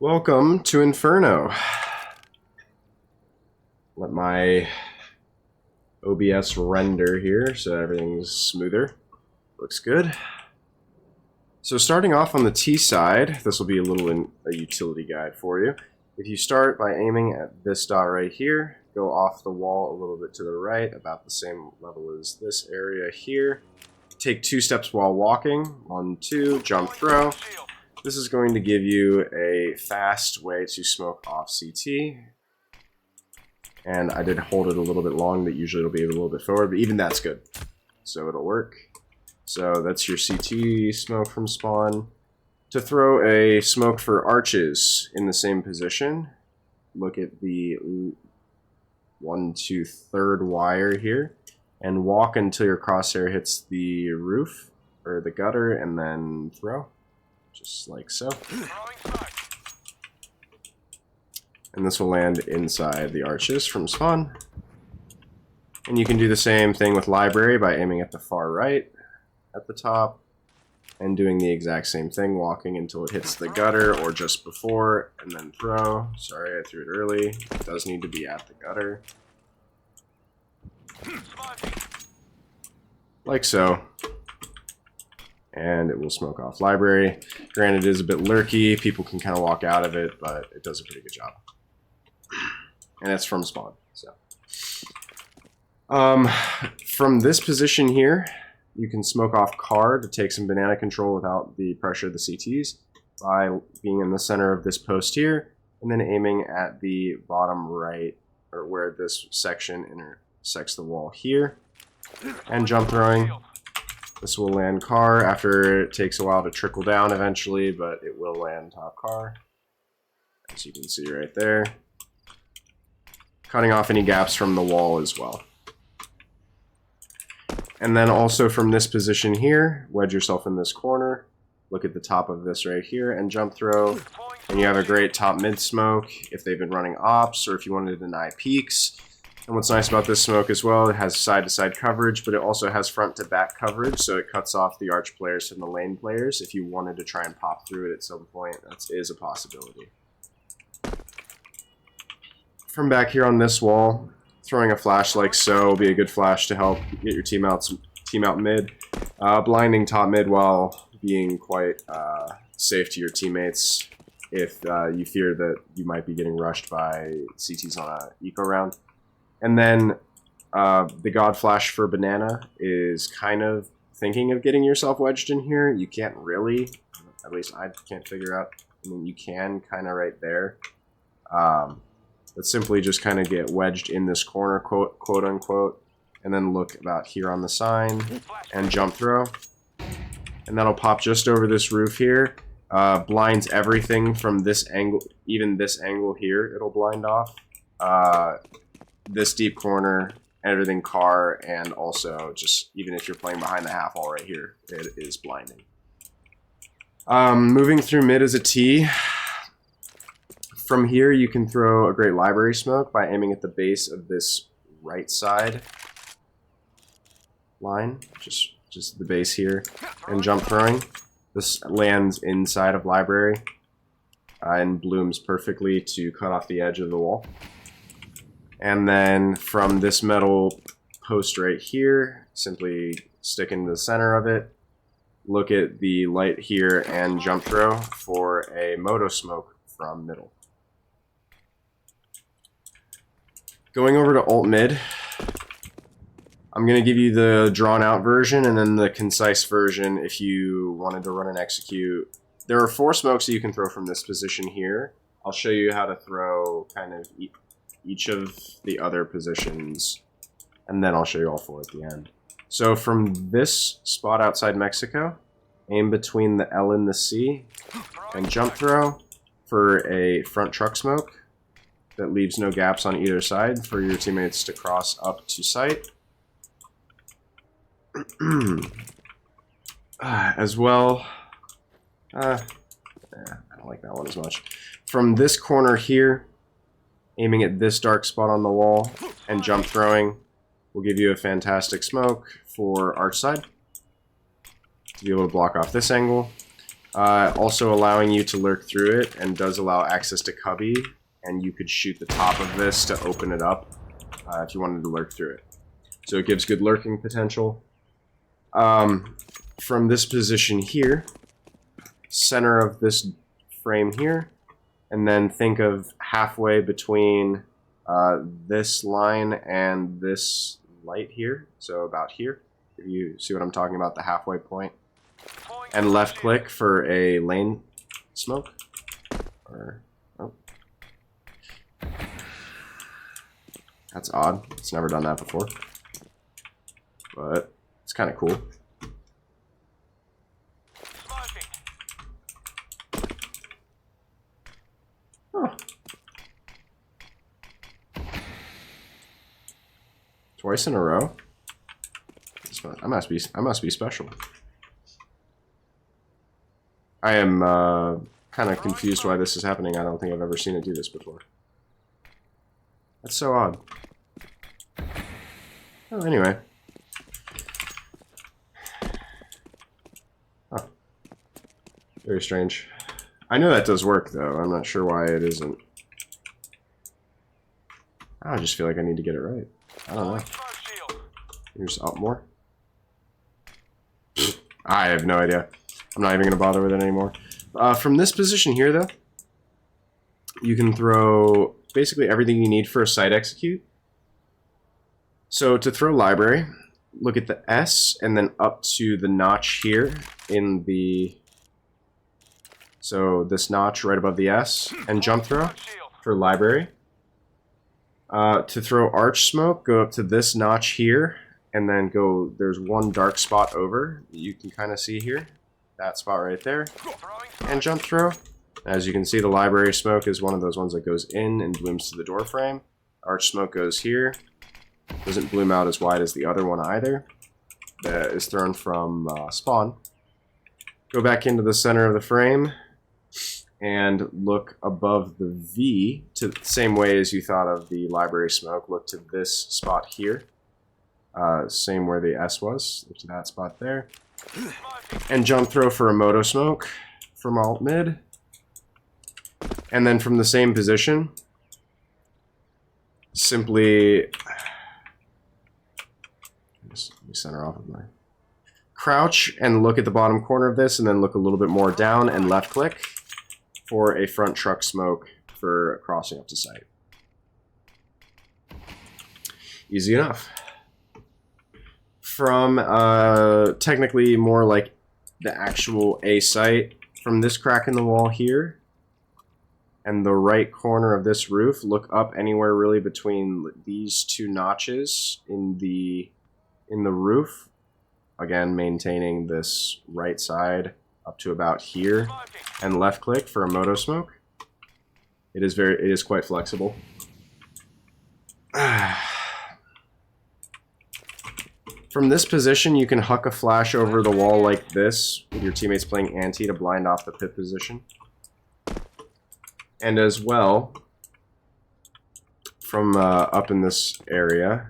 Welcome to Inferno. Let my OBS render here so everything's smoother. Looks good. So starting off on the T side, this will be a utility guide for you. If you start by aiming at this dot right here, go off the wall a little bit to the right, about the same level as this area here. Take 2 steps while walking. 1, 2, jump, throw. This is going to give you a fast way to smoke off CT. And I did hold it a little bit long, but usually it'll be a little bit forward, but even that's good. So it'll work. So that's your CT smoke from spawn. To throw a smoke for arches in the same position, look at the 1, 2, 3rd wire here, and walk until your crosshair hits the roof, or the gutter, and then throw. Just like so. And this will land inside the arches from spawn. And you can do the same thing with library by aiming at the far right at the top and doing the exact same thing, walking until it hits the gutter or just before, and then throw. Sorry, I threw it early. It does need to be at the gutter. Like so. And it will smoke off library. Granted, it is a bit lurky. People can kind of walk out of it, but it does a pretty good job. And it's from spawn. So, from this position here, you can smoke off car to take some banana control without the pressure of the CTs by being in the center of this post here, and then aiming at the bottom right, or where this section intersects the wall here, and jump throwing. This will land car after it takes a while to trickle down eventually, but it will land top car, as you can see right there. Cutting off any gaps from the wall as well. And then also from this position here, wedge yourself in this corner, look at the top of this right here, and jump throw. And you have a great top mid smoke if they've been running ops, or if you wanted to deny peaks. And what's nice about this smoke as well, it has side-to-side coverage, but it also has front-to-back coverage, so it cuts off the arch players from the lane players. If you wanted to try and pop through it at some point, that is a possibility. From back here on this wall, throwing a flash like so will be a good flash to help get your team out mid. Blinding top mid while being quite safe to your teammates if you fear that you might be getting rushed by CTs on a eco round. And then the God Flash for Banana is kind of thinking of getting yourself wedged in here. You can't really, at least I can't figure out. I mean, you can kind of right there. But simply just kind of get wedged in this corner, quote unquote, and then look about here on the sign and jump throw. And that'll pop just over this roof here. Blinds everything from this angle, even this angle here, it'll blind off. This deep corner, everything car, and also just even if you're playing behind the half wall right here, it is blinding. Moving through mid as a T. From here, you can throw a great library smoke by aiming at the base of this right side line, just the base here, and jump throwing. This lands inside of library and blooms perfectly to cut off the edge of the wall. And then from this metal post right here, simply stick in the center of it, look at the light here, and jump throw for a moto smoke from middle. Going over to alt mid, I'm going to give you the drawn out version and then the concise version if you wanted to run and execute. There are 4 smokes that you can throw from this position here. I'll show you how to throw kind of each of the other positions, and then I'll show you all 4 at the end. So from this spot outside Mexico, aim between the L and the C, and jump throw for a front truck smoke that leaves no gaps on either side for your teammates to cross up to site. As well, I don't like that one as much. From this corner here, aiming at this dark spot on the wall and jump throwing will give you a fantastic smoke for arch side to be able to block off this angle. Also allowing you to lurk through it, and does allow access to cubby, and you could shoot the top of this to open it up if you wanted to lurk through it. So it gives good lurking potential. From this position here, center of this frame here, and then think of halfway between this line and this light here, so about here, if you see what I'm talking about, the halfway point. And left click for a lane smoke. Or, oh. That's odd. It's never done that before. But it's kind of cool. Huh. Twice in a row? I must be special. I am kind of confused why this is happening. I don't think I've ever seen it do this before. That's so odd. Oh, anyway. Oh. Very strange. I know that does work, though. I'm not sure why it isn't. I just feel like I need to get it right. I don't know. Here's up more. I have no idea. I'm not even going to bother with it anymore. From this position here, though, you can throw basically everything you need for a site execute. So to throw library, look at the S and then up to the notch here in the... So this notch right above the S, and jump throw for library. To throw arch smoke, go up to this notch here, and then go, there's one dark spot over, you can kind of see here. That spot right there, and jump throw. As you can see, the library smoke is one of those ones that goes in and blooms to the door frame. Arch smoke goes here. Doesn't bloom out as wide as the other one either. That is thrown from spawn. Go back into the center of the frame and look above the V to the same way as you thought of the library smoke. Look to this spot here. Same where the S was. Look to that spot there. And jump throw for a moto smoke from alt mid. And then from the same position, simply let me center off of my crouch and look at the bottom corner of this, and then look a little bit more down and left click for a front truck smoke for crossing up to site. Easy enough. From technically more like the actual A site, from this crack in the wall here and the right corner of this roof, look up anywhere really between these two notches in the roof. Again, maintaining this right side up to about here, and left click for a moto smoke. It is quite flexible. From this position, you can huck a flash over the wall like this, with your teammates playing anti to blind off the pit position. And as well, from up in this area,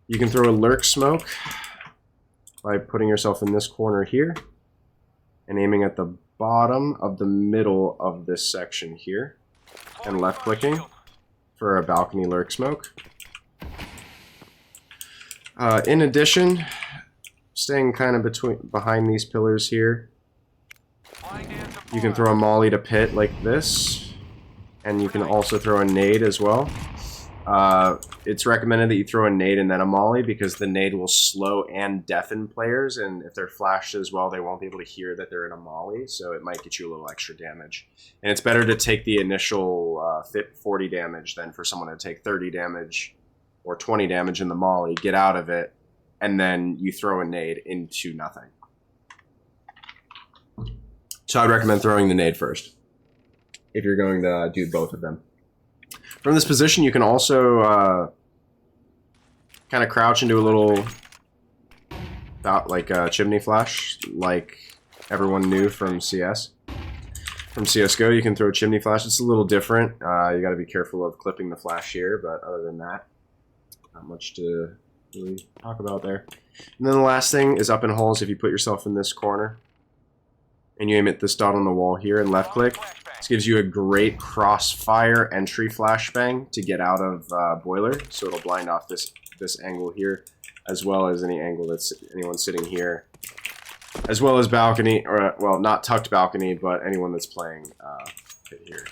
you can throw a lurk smoke by putting yourself in this corner here and aiming at the bottom of the middle of this section here, and left clicking for a balcony lurk smoke. In addition, staying kind of behind these pillars here, you can throw a molly to pit like this, and you can also throw a nade as well. It's recommended that you throw a nade and then a molly, because the nade will slow and deafen players, and if they're flashed as well, they won't be able to hear that they're in a molly, so it might get you a little extra damage. And it's better to take the initial 40 damage than for someone to take 30 damage or 20 damage in the molly, get out of it, and then you throw a nade into nothing. So I'd recommend throwing the nade first, if you're going to do both of them. From this position, you can also kind of crouch into a little, like a chimney flash, like everyone knew from CS. From CSGO, you can throw chimney flash. It's a little different. You got to be careful of clipping the flash here, but other than that, not much to really talk about there. And then the last thing is up in holes. If you put yourself in this corner and you aim at this dot on the wall here and left click. This gives you a great crossfire entry flashbang to get out of boiler, so it'll blind off this angle here, as well as any angle that's anyone sitting here, as well as balcony, or well, not tucked balcony, but anyone that's playing pit here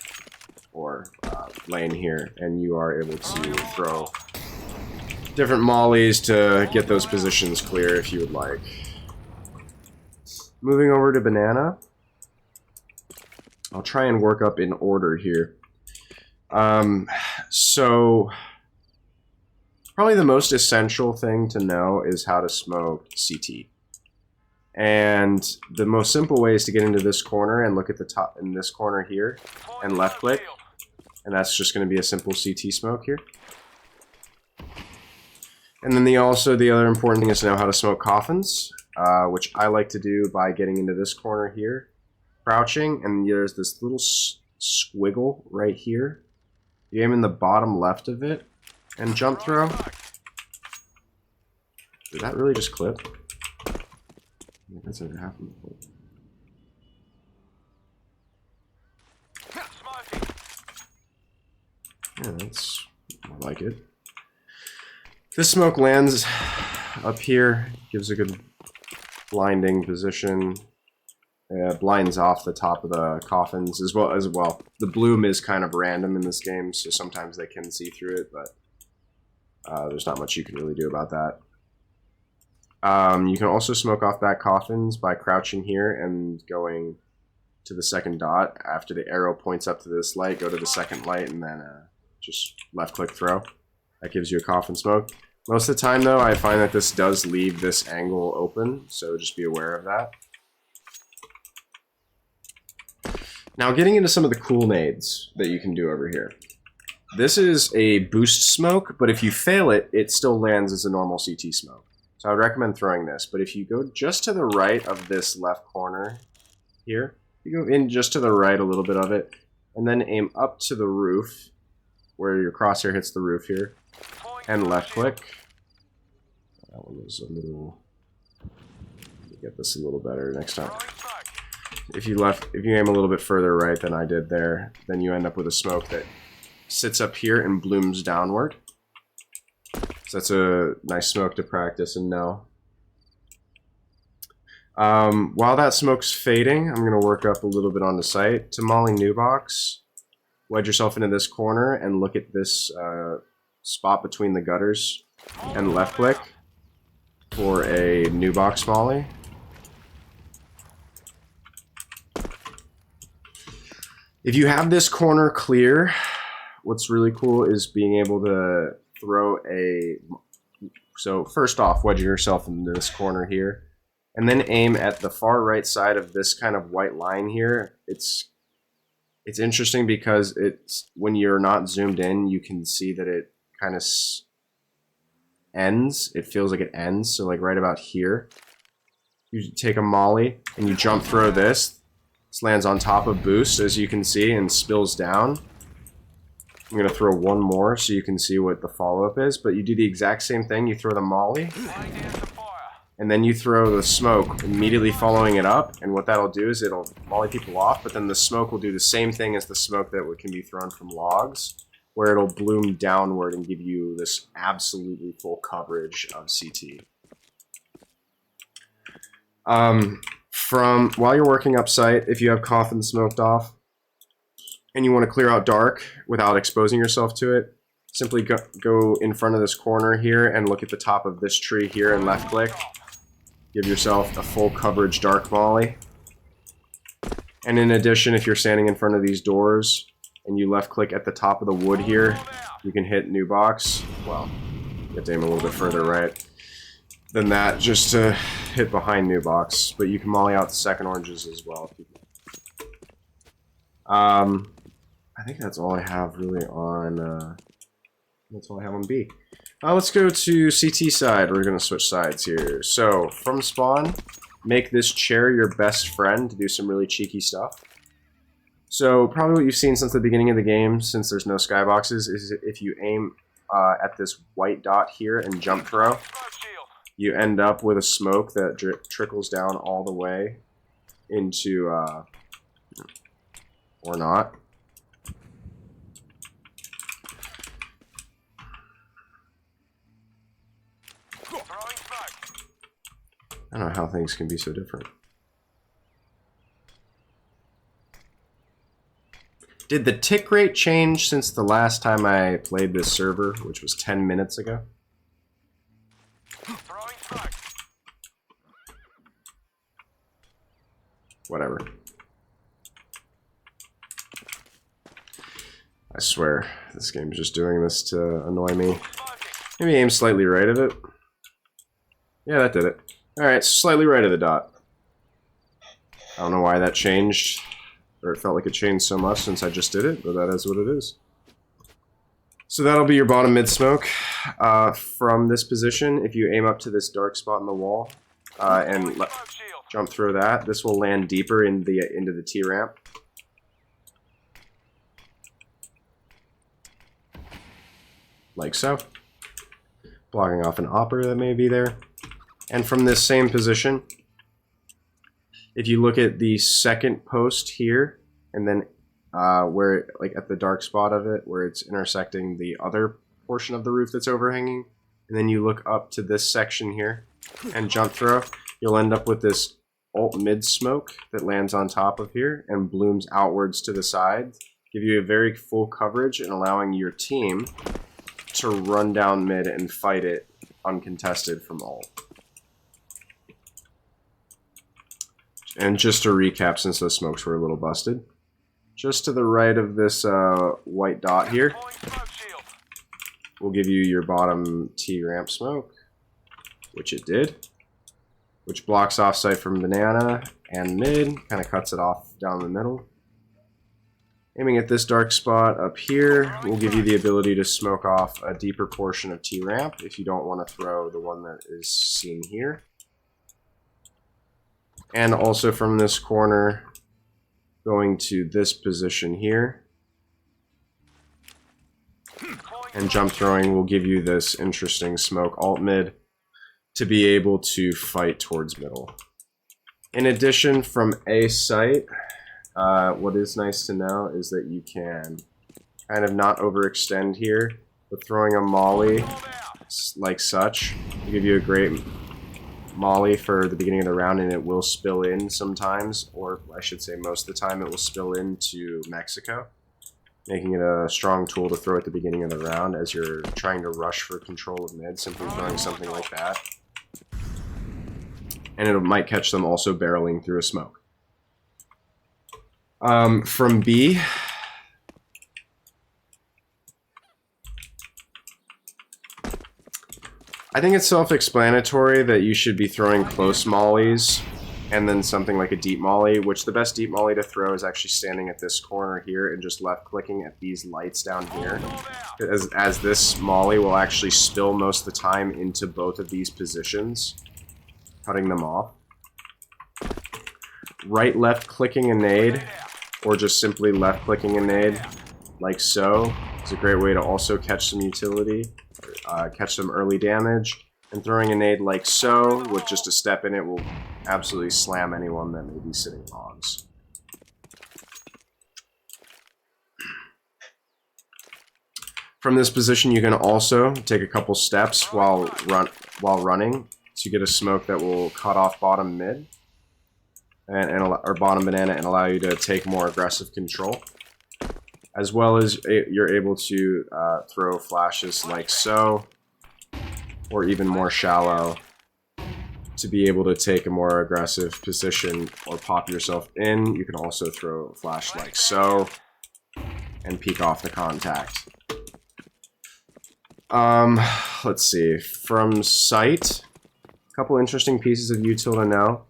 or lane here, and you are able to throw different mollies to get those positions clear if you would like. Moving over to banana. I'll try and work up in order here. So probably the most essential thing to know is how to smoke CT. And the most simple way is to get into this corner and look at the top in this corner here and left click. And that's just going to be a simple CT smoke here. And then the other important thing is to know how to smoke coffins, which I like to do by getting into this corner here, crouching, and there's this little squiggle right here. You aim in the bottom left of it and jump throw. Did that really just clip? That's never happened before. Yeah, that's, I like it. This smoke lands up here, gives a good blinding position. Blinds off the top of the coffins as well. The bloom is kind of random in this game, so sometimes they can see through it, but there's not much you can really do about that. You can also smoke off back coffins by crouching here and going to the second dot. After the arrow points up to this light, go to the second light, and then just left-click throw. That gives you a coffin smoke. Most of the time, though, I find that this does leave this angle open, so just be aware of that. Now, getting into some of the cool nades that you can do over here. This is a boost smoke, but if you fail it, it still lands as a normal CT smoke. So I would recommend throwing this, but if you go just to the right of this left corner here, you go in just to the right a little bit of it, and then aim up to the roof, where your crosshair hits the roof here, and left click. That one was a little... Get this a little better next time. If you aim a little bit further right than I did there, then you end up with a smoke that sits up here and blooms downward. So that's a nice smoke to practice and know. While that smoke's fading, I'm going to work up a little bit on the site. To molly new box, wedge yourself into this corner and look at this spot between the gutters and left click for a new box molly. If you have this corner clear, what's really cool is being able to throw a... So first off, wedge yourself into this corner here, and then aim at the far right side of this kind of white line here. It's interesting because it's when you're not zoomed in, you can see that it kind of ends. It feels like it ends. So like right about here, you take a molly and you jump throw this. This lands on top of boost, as you can see, and spills down. I'm going to throw one more so you can see what the follow-up is, but you do the exact same thing. You throw the molly, and then you throw the smoke immediately following it up, and what that'll do is it'll molly people off, but then the smoke will do the same thing as the smoke that can be thrown from logs, where it'll bloom downward and give you this absolutely full coverage of CT. While you're working up site, if you have coffin smoked off, and you want to clear out dark without exposing yourself to it, simply go in front of this corner here and look at the top of this tree here and left click. Give yourself a full coverage dark molly. And in addition, if you're standing in front of these doors and you left click at the top of the wood here, you can hit new box. Well, you have to aim a little bit further right than that just to hit behind new box, but you can molly out the second oranges as well. I think that's all I have really on, that's all I have on B. Let's go to CT side. We're going to switch sides here. So, from spawn, make this chair your best friend to do some really cheeky stuff. So, probably what you've seen since the beginning of the game, since there's no skyboxes, is if you aim at this white dot here and jump throw, you end up with a smoke that trickles down all the way into, or not. I don't know how things can be so different. Did the tick rate change since the last time I played this server, which was 10 minutes ago? Whatever. I swear, this game's just doing this to annoy me. Maybe aim slightly right of it. Yeah, that did it. Alright, slightly right of the dot. I don't know why that changed, or it felt like it changed so much since I just did it, but that is what it is. So that'll be your bottom mid smoke. From this position, if you aim up to this dark spot in the wall and jump through that, this will land deeper in into the T-ramp. Like so. Blocking off an opper that may be there. And from this same position, if you look at the second post here, and then where, like at the dark spot of it, where it's intersecting the other portion of the roof that's overhanging, and then you look up to this section here and jump throw, you'll end up with this alt mid smoke that lands on top of here and blooms outwards to the side, give you a very full coverage and allowing your team to run down mid and fight it uncontested from alt. And just to recap, since those smokes were a little busted, just to the right of this white dot here, will give you your bottom T-ramp smoke, which it did, which blocks off sight from banana and mid, kind of cuts it off down the middle. Aiming at this dark spot up here will give you the ability to smoke off a deeper portion of T-ramp if you don't want to throw the one that is seen here. And also from this corner, going to this position here, and jump throwing will give you this interesting smoke alt mid to be able to fight towards middle. In addition, from a site, what is nice to know is that you can kind of not overextend here, but throwing a molly like such will give you a great molly for the beginning of the round, and it will spill in sometimes, or I should say most of the time it will spill into Mexico, making it a strong tool to throw at the beginning of the round as you're trying to rush for control of mid, simply throwing something like that. And it might catch them also barreling through a smoke. From B, I think it's self-explanatory that you should be throwing close mollies and then something like a deep molly, which the best deep molly to throw is actually standing at this corner here and just left-clicking at these lights down here, as this molly will actually spill most of the time into both of these positions, cutting them off. Right-left clicking a nade, or just simply left-clicking a nade, like so, is a great way to also catch some utility, catch some early damage, and throwing a nade like so, with just a step in it, will absolutely slam anyone that may be sitting logs. From this position, you can also take a couple steps while running to get a smoke that will cut off bottom mid, or bottom banana, and allow you to take more aggressive control. As well as you're able to throw flashes like so, or even more shallow, to be able to take a more aggressive position or pop yourself in. You can also throw a flash like so, and peek off the contact. Let's see. From sight, a couple interesting pieces of util to know.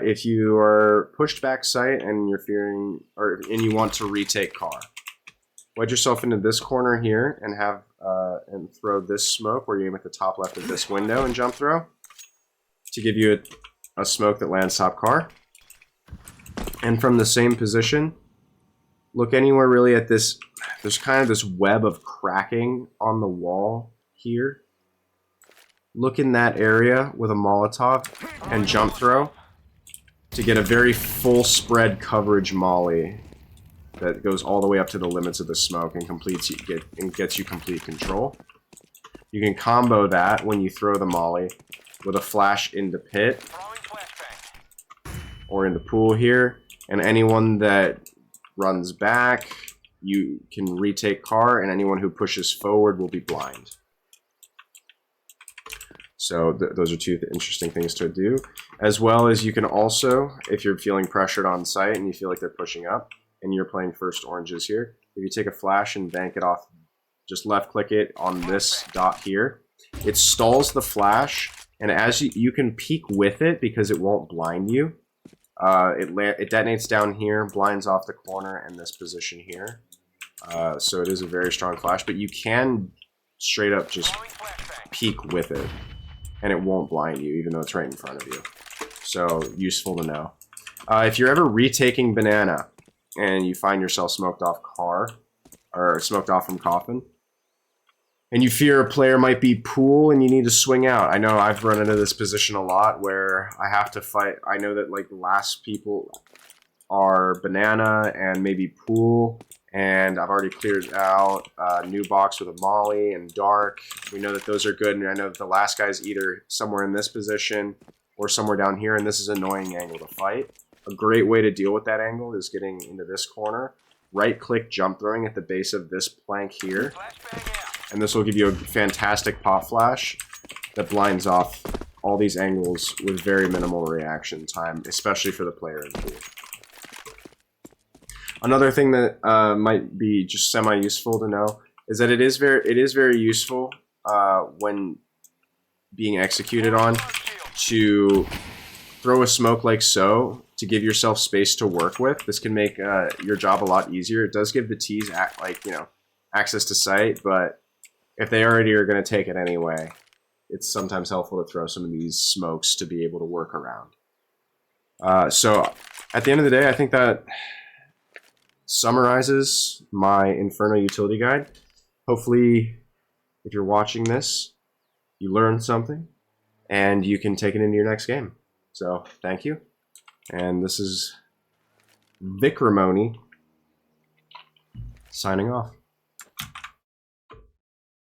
If you are pushed back sight and you're fearing, and you want to retake car, wedge yourself into this corner here and have and throw this smoke where you aim at the top left of this window and jump throw to give you a smoke that lands top car. And from the same position, look anywhere really at this. There's kind of this web of cracking on the wall here. Look in that area with a Molotov and jump throw to get a very full spread coverage molly that goes all the way up to the limits of the smoke and gets you complete control. You can combo that when you throw the molly with a flash into pit or in the pool here, and anyone that runs back, you can retake car, and anyone who pushes forward will be blind. So those are two interesting things to do. As well as you can also, if you're feeling pressured on site and you feel like they're pushing up, and you're playing first oranges here, if you take a flash and bank it off, just left click it on this dot here, it stalls the flash, and as you can peek with it because it won't blind you. It detonates down here, blinds off the corner and this position here. So it is a very strong flash, but you can straight up just peek with it, and it won't blind you, even though it's right in front of you. So useful to know. If you're ever retaking banana and you find yourself smoked off car, or smoked off from coffin, and you fear a player might be pool and you need to swing out. I know I've run into this position a lot where I have to fight. I know that like the last people are banana and maybe pool, and I've already cleared out new box with a molly and dark. We know that those are good, and I know that the last guy's either somewhere in this position or somewhere down here, and this is an annoying angle to fight. A great way to deal with that angle is getting into this corner, right-click jump throwing at the base of this plank here, and this will give you a fantastic pop flash that blinds off all these angles with very minimal reaction time, especially for the player in pool. Another thing that might be just semi-useful to know is that it is very useful when being executed on to throw a smoke like so to give yourself space to work with. This can make your job a lot easier. It does give the T's access to sight, but if they already are going to take it anyway, it's sometimes helpful to throw some of these smokes to be able to work around. So at the end of the day, I think that summarizes my Inferno Utility Guide. Hopefully, if you're watching this, you learned something, and you can take it into your next game. So, thank you. And this is Vic Ramoni signing off.